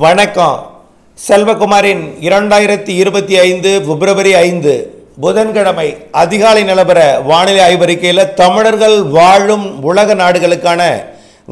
வணக்கம். செல்வகுமாரின் 2025 பிப்ரவரி 5 புதன்கிழமை அதிகாலை நிலவர வானிலை ஆய்வறிக்கையில் தமிழர்கள் வாழும் உலக நாடுகளுக்கான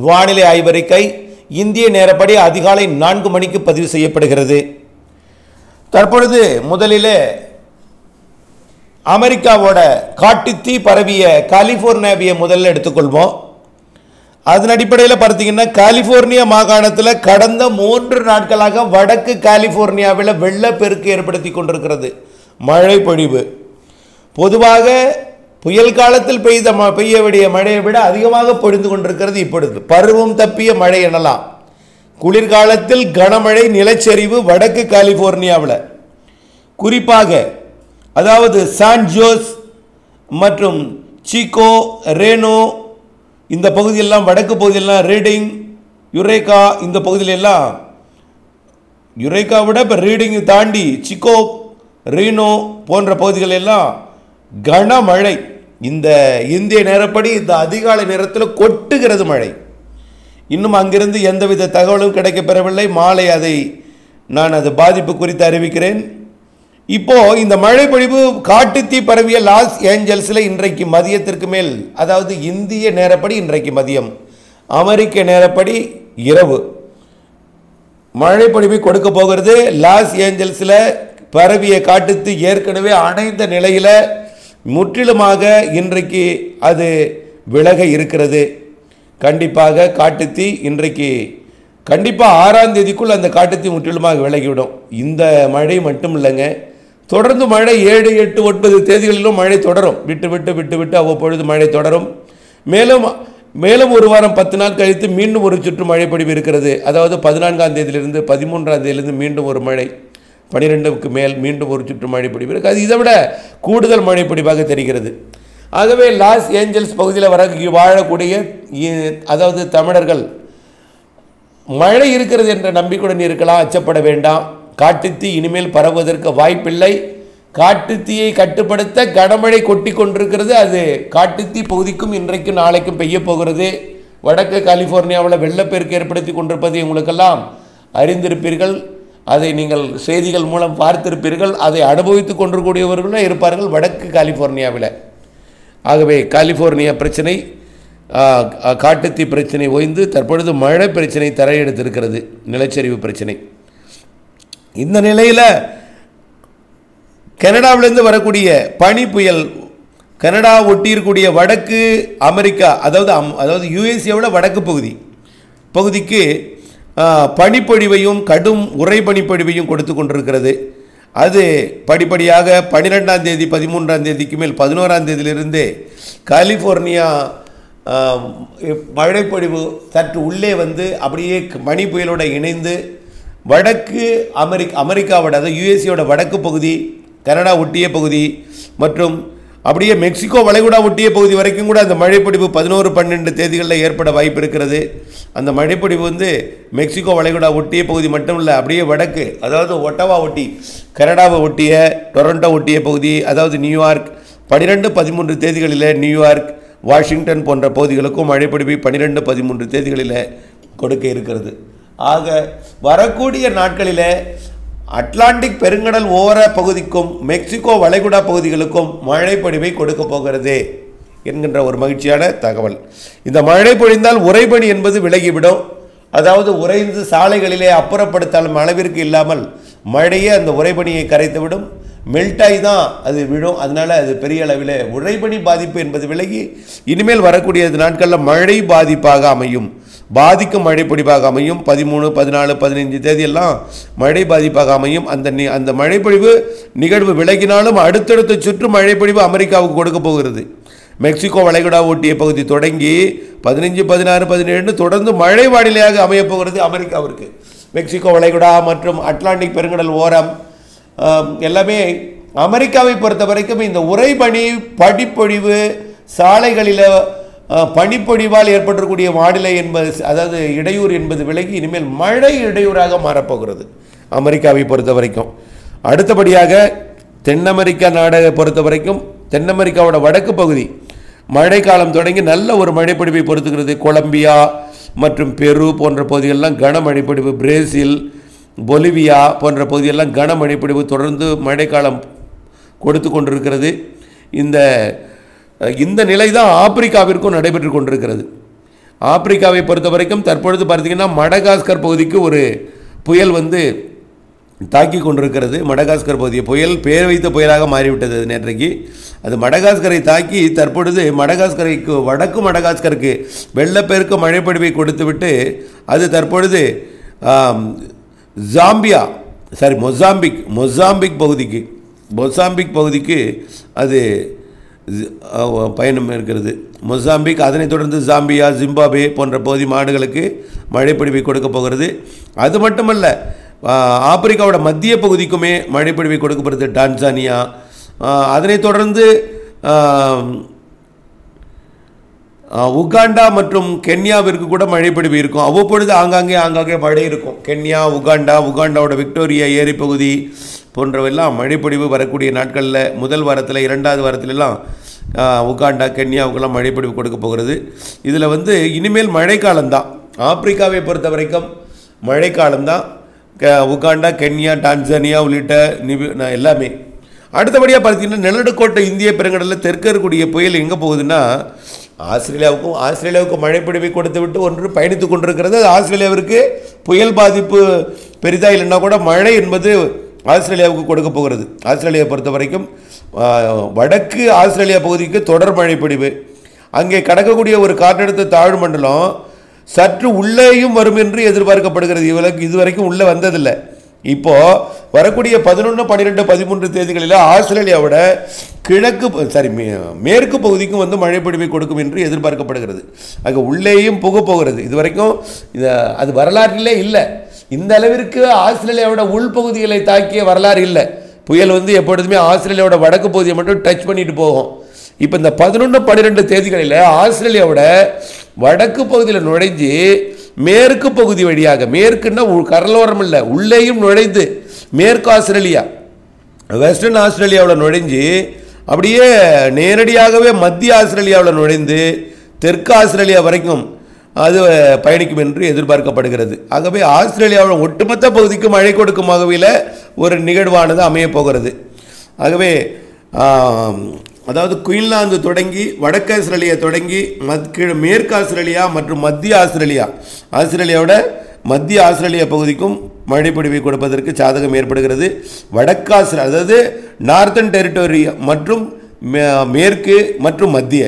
வானிலை ஆய்வறிக்கை இந்திய நேரப்படி அதிகாலை 4 மணிக்கு பதிவு செய்யப்படுகிறது. தற்பொழுது முதலில் அமெரிக்காவோட காட்டுத்தீ பரவிய கலிபோர்னியாவை முதல்ல எடுத்துக்கொள்வோம். அதன் அடிப்படையில் பார்த்தீங்கன்னா கலிபோர்னியா மாகாணத்தில் கடந்த 3 நாட்களாக வடக்கு கலிபோர்னியாவில் வெள்ளப்பெருக்கு ஏற்படுத்தி கொண்டிருக்கிறது. மழை பொழிவு பொதுவாக புயல் காலத்தில் பெய்ய வேண்டிய மழையை விட அதிகமாக பொழிந்து கொண்டிருக்கிறது. இப்பொழுது பருவம் தப்பிய மழை எனலாம். குளிர்காலத்தில் கனமழை நிலச்சரிவு வடக்கு கலிபோர்னியாவில் குறிப்பாக அதாவது சான் ஜோஸ் மற்றும் சிகோ ரேனோ இந்த பகுதியெல்லாம் வடக்கு பகுதியெல்லாம் ரீடிங் யுரேகா இந்த பகுதியிலெல்லாம் யுரேகா விட இப்போ ரீடிங் தாண்டி சிகோ ரீனோ போன்ற பகுதிகளெல்லாம் கனமழை. இந்த இந்திய நேரப்படி இந்த அதிகாலை நேரத்தில் கொட்டுகிறது மழை. இன்னும் அங்கிருந்து எந்தவித தகவலும் கிடைக்கப்பெறவில்லை. மாலை நான் அது பாதிப்பு குறித்து அறிவிக்கிறேன். இப்போ இந்த மழை பொழிவு காட்டுத்தீ பரவிய லாஸ் ஏஞ்சல்ஸில் இன்றைக்கு மதியத்திற்கு மேல், அதாவது இந்திய நேரப்படி இன்றைக்கு மதியம், அமெரிக்க நேரப்படி இரவு மழை பொழிவை கொடுக்க போகிறது. லாஸ் ஏஞ்சல்ஸில் பரவிய காட்டுத்தீ ஏற்கனவே அணைந்த நிலையில் முற்றிலுமாக இன்றைக்கு அது விலக இருக்கிறது. கண்டிப்பாக காட்டுத்தீ இன்றைக்கு கண்டிப்பாக 6ஆம் தேதிக்குள் அந்த காட்டுத்தீ முற்றிலுமாக விலகிவிடும். இந்த மழை மட்டும் இல்லைங்க, தொடர்ந்து மழை 7, 8, 9 தேதிகளிலும் மழை தொடரும். விட்டு விட்டு அவ்வப்பொழுது மழை தொடரும். மேலும் ஒரு வாரம் 10 நாள் கழித்து மீண்டும் ஒரு சுற்று மழை பொழிவு இருக்கிறது. அதாவது 14ஆம் தேதியிலிருந்து 13ஆம் தேதியிலிருந்து மீண்டும் ஒரு மழை, 12க்கு மேல் மீண்டும் ஒரு சுற்று மழை பொழிவு இருக்குது. அது இதை விட கூடுதல் மழை பொழிவாக தெரிகிறது. ஆகவே லாஸ் ஏஞ்சல்ஸ் பகுதியில் வாழக்கூடிய அதாவது தமிழர்கள் மழை இருக்கிறது என்ற நம்பிக்கையுடன் இருக்கலாம், அச்சப்பட வேண்டாம். காட்டுத்தீ இனிமேல் பரவுவதற்கு வாய்ப்பில்லை. காட்டுத்தீயை கட்டுப்படுத்த கனமழை கொட்டி கொண்டிருக்கிறது. அது காட்டுத்தீ பகுதிக்கும் இன்றைக்கும் நாளைக்கும் பெய்ய போகிறது. வடக்கு கலிபோர்னியாவில் வெள்ளப்பெருக்கு ஏற்படுத்தி கொண்டிருப்பதை உங்களுக்கெல்லாம் அறிந்திருப்பீர்கள். அதை நீங்கள் செய்திகள் மூலம் பார்த்திருப்பீர்கள். அதை அனுபவித்து கொண்டிருக்கூடியவர்களும் இருப்பார்கள் வடக்கு கலிபோர்னியாவில். ஆகவே கலிபோர்னியா பிரச்சனை, காட்டுத்தீ பிரச்சனை ஓய்ந்து தற்பொழுது மழை பிரச்சனை தரையெடுத்திருக்கிறது, நிலச்சரிவு பிரச்சனை. இந்த நிலையில் கனடாவிலிருந்து வரக்கூடிய பனி புயல், கனடா ஒட்டியிருக்கூடிய வடக்கு அமெரிக்கா அதாவது யுஎஸ்ஏவில் வடக்கு பகுதிக்கு பனிப்பொழிவையும் கடும் உறை பனிப்பொழிவையும் கொடுத்து கொண்டிருக்கிறது. அது படிப்படியாக 12ஆம் தேதி 13ஆம் தேதிக்கு மேல் 11ஆம் தேதியிலிருந்து கலிபோர்னியா மழைப்பொழிவு சற்று உள்ளே வந்து அப்படியே பனி புயலோடு இணைந்து வடக்கு அமெரிக்காவோட அதாவது யுஎஸ்ஏவோட வடக்கு பகுதி, கனடா ஒட்டிய பகுதி மற்றும் அப்படியே மெக்சிகோ வளைகுடா ஒட்டிய பகுதி வரைக்கும் கூட அந்த மழைப்பொழிவு 11, 12 தேதிகளில் ஏற்பட வாய்ப்பு இருக்கிறது. அந்த மழைப்பொழிவு வந்து மெக்சிகோ வளைகுடா ஒட்டிய பகுதி மட்டும் இல்லை, அப்படியே வடக்கு அதாவது ஒட்டவா ஒட்டி கனடாவை ஒட்டிய டொரண்டோ ஒட்டிய பகுதி, அதாவது நியூயார்க் 12, 13 தேதிகளில் நியூயார்க், வாஷிங்டன் போன்ற பகுதிகளுக்கும் மழைப்பொழிவு 12, 13 தேதிகளில் கொடுக்க இருக்கிறது. ஆக வரக்கூடிய நாட்களில் அட்லாண்டிக் பெருங்கடல் ஓர பகுதிக்கும் மெக்சிகோ வளைகுடா பகுதிகளுக்கும் மழை பொழிவை கொடுக்க போகிறது என்கின்ற ஒரு மகிழ்ச்சியான தகவல். இந்த மழை பொழிந்தால் உறைபனி என்பது விலகிவிடும். அதாவது உறைந்து சாலைகளிலே அப்புறப்படுத்தாலும் அளவிற்கு இல்லாமல் மழையே அந்த உறைபனியை கரைத்துவிடும். மெல்டாய் தான் அது விழும். அதனால் அது பெரிய அளவில் உறைபனி பாதிப்பு என்பது விலகி இனிமேல் வரக்கூடிய நாட்களில் மழை பாதிப்பாக அமையும், பாதிக்கும் மழை பொழிவாக அமையும். 13, 14, 15 தேதியெல்லாம் மழை பாதிப்பாக அமையும். அந்த மழைப்பொழிவு நிகழ்வு விலகினாலும் அடுத்தடுத்த சுற்று மழைப்பொழிவு அமெரிக்காவுக்கு கொடுக்க போகிறது. மெக்சிகோ வளைகுடா ஒட்டிய பகுதி தொடங்கி 15, 16, 17 தொடர்ந்து மழை வானிலையாக அமையப்போகிறது அமெரிக்காவிற்கு. மெக்சிகோ வளைகுடா மற்றும் அட்லாண்டிக் பெருங்கடல் ஓரம் எல்லாமே அமெரிக்காவை பொறுத்த வரைக்கும் இந்த உறைபனி படிப்பொழிவு சாலைகளில் பனிப்பொழிவால் ஏற்பட்டிருக்கூடிய வானிலை என்பது அதாவது இடையூறு என்பது விலகி இனிமேல் மழை இடையூறாக மாறப்போகிறது அமெரிக்காவை பொறுத்த வரைக்கும். அடுத்தபடியாக தென் அமெரிக்கா நாடை பொறுத்த வரைக்கும் தென் அமெரிக்காவோட வடக்கு பகுதி மழை காலம் தொடங்கி நல்ல ஒரு மழைப்பொழிவை பொறுத்துக்கிறது. கொலம்பியா மற்றும் பெரு போன்ற பகுதிகளெல்லாம் கனமழைப்பொழிவு, பிரேசில் பொலிவியா போன்ற பகுதியெல்லாம் கனமழை பொழிவு தொடர்ந்து மழைக்காலம் கொடுத்து கொண்டிருக்கிறது. இந்த நிலை தான் ஆப்பிரிக்காவிற்கும் நடைபெற்று கொண்டிருக்கிறது. ஆப்பிரிக்காவை பொறுத்த வரைக்கும் தற்பொழுது பார்த்தீங்கன்னா மடகாஸ்கர் பகுதிக்கு ஒரு புயல் தாக்கி கொண்டிருக்கிறது. மடகாஸ்கர் பகுதியை புயல் பேர் வைத்த புயலாக மாறிவிட்டது நேற்றைக்கு. அது மடகாஸ்கரை தாக்கி தற்பொழுது வடக்கு மடகாஸ்கருக்கு வெள்ளப்பெருக்கு மழைப்பொழிவை கொடுத்துவிட்டு அது தற்பொழுது மொசாம்பிக் பகுதிக்கு அது பயணம் இருக்கிறது. மொசாம்பிக், அதனைத் தொடர்ந்து ஜாம்பியா, ஜிம்பாப்வே போன்ற பகுதி நாடுகளுக்கு மழைப்பொழிவை கொடுக்க போகிறது. அது மட்டுமல்ல, ஆப்பிரிக்காவோட மத்திய பகுதிக்குமே மழைப்பொழிவை கொடுக்கப்படுது. டான்சானியா, அதனைத் தொடர்ந்து உகாண்டா மற்றும் கென்யாவிற்கு கூட மழைப்பொழிவு இருக்கும். அவ்வப்பொழுது ஆங்காங்கே மழை இருக்கும். கென்யா, உகாண்டாவோட விக்டோரியா ஏரி பகுதி போன்றவெல்லாம் மழைப்பொழிவு வரக்கூடிய நாட்களில் முதல் வாரத்தில் 2வது வாரத்திலெல்லாம் உகாண்டா, கென்யாவுக்கெல்லாம் மழைப்பொழிவு கொடுக்க போகிறது. இதில் இனிமேல் மழைக்காலம்தான். ஆப்பிரிக்காவை பொறுத்த வரைக்கும் மழைக்காலம்தான். உகாண்டா, கென்யா, டான்சானியா உள்ளிட்ட எல்லாமே. அடுத்தபடியாக பார்த்தீங்கன்னா நிலநடுக்கோட்டை இந்திய பெருங்கடலில் தெற்கு இருக்கக்கூடிய புயல் எங்கே போகுதுன்னா ஆஸ்திரேலியாவுக்கும் மழைப்பொழிவை கொடுத்து விட்டு ஒன்று பயணித்து கொண்டிருக்கிறது. அது ஆஸ்திரேலியாவிற்கு புயல் பாதிப்பு பெரிதாக இல்லைன்னா கூட மழை என்பது ஆஸ்திரேலியாவுக்கு கொடுக்க போகிறது. ஆஸ்திரேலியாவை பொறுத்த வரைக்கும் வடக்கு ஆஸ்திரேலியா பகுதிக்கு தொடர் மழைப்பொழிவு. அங்கே கடக்கக்கூடிய ஒரு காற்றழுத்த தாழ்வு மண்டலம் சற்று உள்ளேயும் வரும் என்று எதிர்பார்க்கப்படுகிறது. இதுவரைக்கும் உள்ளே வந்ததில்லை. இப்போது வரக்கூடிய 11, 12, 13 தேதிகளில் ஆஸ்திரேலியாவோட மேற்கு பகுதிக்கும் மழைப்பொழிவை கொடுக்கும் என்று எதிர்பார்க்கப்படுகிறது. அங்கே உள்ளேயும் போகிறது. இதுவரைக்கும் அது வரலாற்றிலே இல்லை. இந்த அளவிற்கு ஆஸ்திரேலியாவோட உள்பகுதிகளை தாக்கிய வரலாறு இல்லை. புயல் எப்பொழுதுமே ஆஸ்திரேலியாவோட வடக்கு பகுதியை மட்டும் டச் பண்ணிட்டு போகும். இப்போ இந்த 11, 12 தேதிகளில் ஆஸ்திரேலியாவோட வடக்கு பகுதியில் நுழைஞ்சு மேற்கு பகுதி வழியாக, மேற்குன்னா கடலோரம் இல்லை, உள்ளேயும் நுழைந்து மேற்கு ஆஸ்திரேலியா, வெஸ்டர்ன் ஆஸ்திரேலியாவில் நுழைஞ்சு அப்படியே நேரடியாகவே மத்திய ஆஸ்திரேலியாவில் நுழைந்து தெற்கு ஆஸ்திரேலியா வரைக்கும் அது பயணிக்கும் என்று எதிர்பார்க்கப்படுகிறது. ஆகவே ஆஸ்திரேலியாவோட ஒட்டுமொத்த பகுதிக்கு மழை கொடுக்கும் வகையில் ஒரு நிகழ்வானது அமைய போகிறது. ஆகவே அதாவது குயின்லாந்து தொடங்கி வடக்கு ஆஸ்திரேலியா தொடங்கி மேற்கு ஆஸ்திரேலியா மற்றும் மத்திய ஆஸ்திரேலியாவோட மத்திய ஆஸ்திரேலியா பகுதிக்கும் மழைப்பொழிவை கொடுப்பதற்கு சாதகம் ஏற்படுகிறது. வடக்கு ஆஸ்திரேலியா, அதாவது நார்த்தன் டெரிட்டோரி மற்றும் மேற்கு மற்றும் மத்திய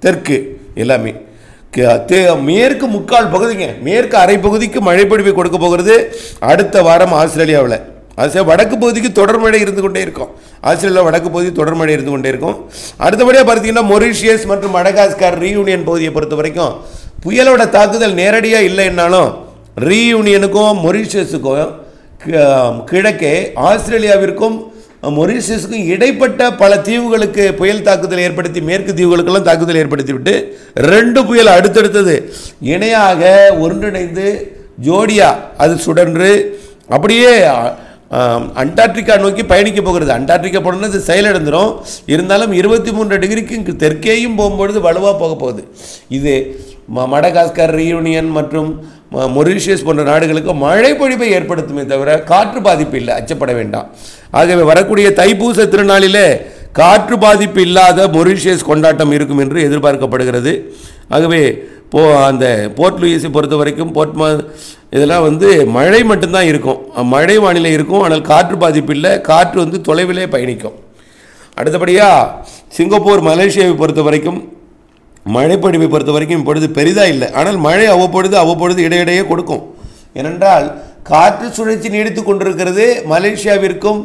தெற்கு எல்லாமே மேற்கு முக்கால் பகுதிங்க, மேற்கு அரை பகுதிக்கு மழைப்பொழிவை கொடுக்க போகிறது அடுத்த வாரம் ஆஸ்திரேலியாவில். வடக்கு பகுதிக்கு தொடர் மழை இருந்து கொண்டே இருக்கும். ஆஸ்திரேலியா வடக்கு பகுதி தொடர் மழை இருந்து கொண்டே இருக்கும். அடுத்தபடியாக பார்த்தீங்கன்னா மொரீஷியஸ் மற்றும் மடகாஸ்கர் ரீயூனியன் பகுதியை பொறுத்த வரைக்கும் புயலோட தாக்குதல் நேரடியாக இல்லைன்னாலும் ரீயூனியனுக்கும் மொரீஷியஸுக்கும் கிழக்கே ஆஸ்திரேலியாவிற்கும் மொரீஷியஸுக்கும் இடைப்பட்ட பல தீவுகளுக்கு புயல் தாக்குதல் ஏற்படுத்தி, மேற்கு தீவுகளுக்கெல்லாம் தாக்குதல் ஏற்படுத்தி விட்டு 2 புயல் அடுத்தடுத்தது இணையாக ஒன்றிணைந்து ஜோடியா அது சுடன்று அப்படியே அண்டார்டிகா நோக்கி பயணிக்க போகிறது. அண்டார்டிகா போனது செயலிழந்துடும். இருந்தாலும் 23 டிகிரிக்கு தெற்கேயும் போகும்பொழுது வலுவாக போக போகுது. இது மடகாஸ்கர், ரீயூனியன் மற்றும் மொரீஷியஸ் போன்ற நாடுகளுக்கு மழை பொழிவை ஏற்படுத்துமே தவிர காற்று பாதிப்பு இல்லை, அச்சப்பட வேண்டாம். ஆகவே வரக்கூடிய தைப்பூச திருநாளிலே காற்று பாதிப்பு இல்லாத மொரீஷியஸ் கொண்டாட்டம் இருக்கும் என்று எதிர்பார்க்கப்படுகிறது. ஆகவே அந்த போர்ட் லூயிஸை பொறுத்த வரைக்கும் இதெல்லாம் மழை மட்டும்தான் இருக்கும், மழை வானிலை இருக்கும். ஆனால் காற்று பாதிப்பு இல்லை, காற்று தொலைவிலே பயணிக்கும். அடுத்தபடியாக சிங்கப்பூர், மலேசியாவை பொறுத்த வரைக்கும் மழைப்பொழிவை பொறுத்த வரைக்கும் இப்பொழுது பெரிதாக இல்லை. ஆனால் மழை அவ்வப்பொழுது இடையிடையே கொடுக்கும். ஏனென்றால் காற்று சுழற்சி நீடித்து கொண்டிருக்கிறது மலேசியாவிற்கும்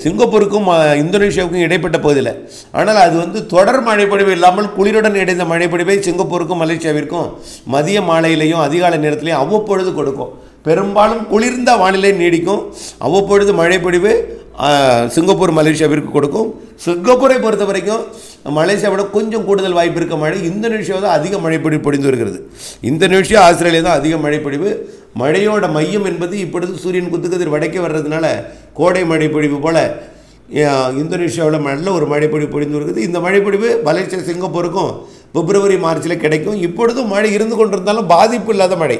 சிங்கப்பூருக்கும் இந்தோனேஷியாவுக்கும் இடைப்பட்ட பகுதியில். ஆனால் அது தொடர் மழைப்பொழிவு இல்லாமல் குளிருடன் இணைந்த மழைப்பொழிவை சிங்கப்பூருக்கும் மலேசியாவிற்கும் மதிய மாலையிலையும் அதிகாலை நேரத்திலையும் அவ்வப்பொழுது கொடுக்கும். பெரும்பாலும் குளிர்ந்த வானிலை நீடிக்கும். அவ்வப்பொழுது மழைப்பொழிவு சிங்கப்பூர், மலேசியாவிற்கு கொடுக்கும். சிங்கப்பூரை பொறுத்த வரைக்கும் மலேசியாவோட கொஞ்சம் கூடுதல் வாய்ப்பு இருக்க மழை. இந்தோனேஷியா தான் அதிக மழைப்பொழிவு பொழிந்து வருகிறது. இந்தோனேஷியா, ஆஸ்திரேலியா தான் அதிக மழைப்பொழிவு. மழையோட மையம் என்பது இப்பொழுது சூரியன் குத்துக்கதிர் வடக்கே வர்றதுனால கோடை மழைப்பொழிவு போல் இந்தோனேஷியாவில் நல்ல ஒரு மழைப்பொழிவு பொழிந்து வருகிறது. இந்த மழைப்பொழிவு மலேசியா, சிங்கப்பூருக்கும் பிப்ரவரி, மார்ச்சில் கிடைக்கும். இப்பொழுதும் மழை இருந்து கொண்டிருந்தாலும் பாதிப்பு இல்லாத மழை,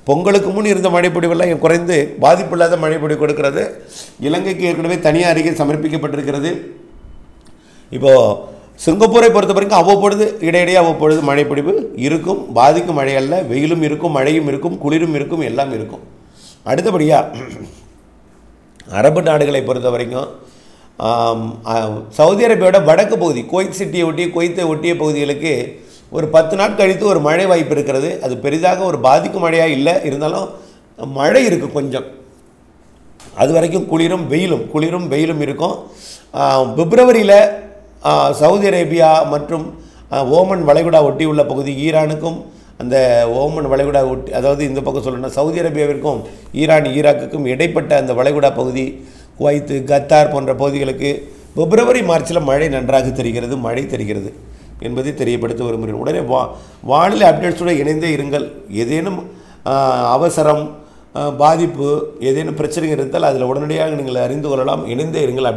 பொங்கலுக்கு முன் இருந்த மழைப்பொழிவெல்லாம் குறைந்து பாதிப்பில்லாத மழைப்பொழிவு கொடுக்கிறது. இலங்கைக்கு ஏற்கனவே தனியார் அறிக்கை சமர்ப்பிக்கப்பட்டிருக்கிறது. இப்போது சிங்கப்பூரை பொறுத்த வரைக்கும் அவ்வப்பொழுது இடையிடையே அவ்வப்பொழுது மழைப்பொழிவு இருக்கும். பாதிக்கும் மழை அல்ல, வெயிலும் இருக்கும், மழையும் இருக்கும், குளிரும் இருக்கும், எல்லாம் இருக்கும். அடுத்தபடியாக அரபு நாடுகளை பொறுத்த வரைக்கும் சவுதி அரேபியாவோட வடக்கு பகுதி குவைத் சிட்டியை ஒட்டிய குவைத்தை ஒட்டிய பகுதிகளுக்கு ஒரு 10 நாள் கழித்து ஒரு மழை வாய்ப்பு இருக்கிறது. அது பெரிதாக ஒரு பாதிக்கும் மழையாக இல்லை, இருந்தாலும் மழை இருக்குது கொஞ்சம். அது வரைக்கும் குளிரும் வெயிலும் இருக்கும். பிப்ரவரியில் சவுதி அரேபியா மற்றும் ஓமன் வளைகுடா ஒட்டியுள்ள பகுதி ஈரானுக்கும் அந்த ஓமன் வளைகுடா ஒட்டி, அதாவது இந்த பக்கம் சொல்லணும்னா சவுதி அரேபியாவிற்கும் ஈராக்குக்கும் இடைப்பட்ட அந்த வளைகுடா பகுதி குவைத்து கத்தார் போன்ற பகுதிகளுக்கு பிப்ரவரி மார்ச்சில் மழை நன்றாக தெரிகிறது என்பதை தெரியப்படுத்த விரும்புகிறேன். உடனே வானிலை அப்டேட்ஸுடன் இணைந்தே இருங்கள். ஏதேனும் அவசரம், பாதிப்பு, ஏதேனும் பிரச்சனைகள் இருந்தால் அதில் உடனடியாக நீங்கள் அறிந்து கொள்ளலாம். இணைந்தே இருங்கள்.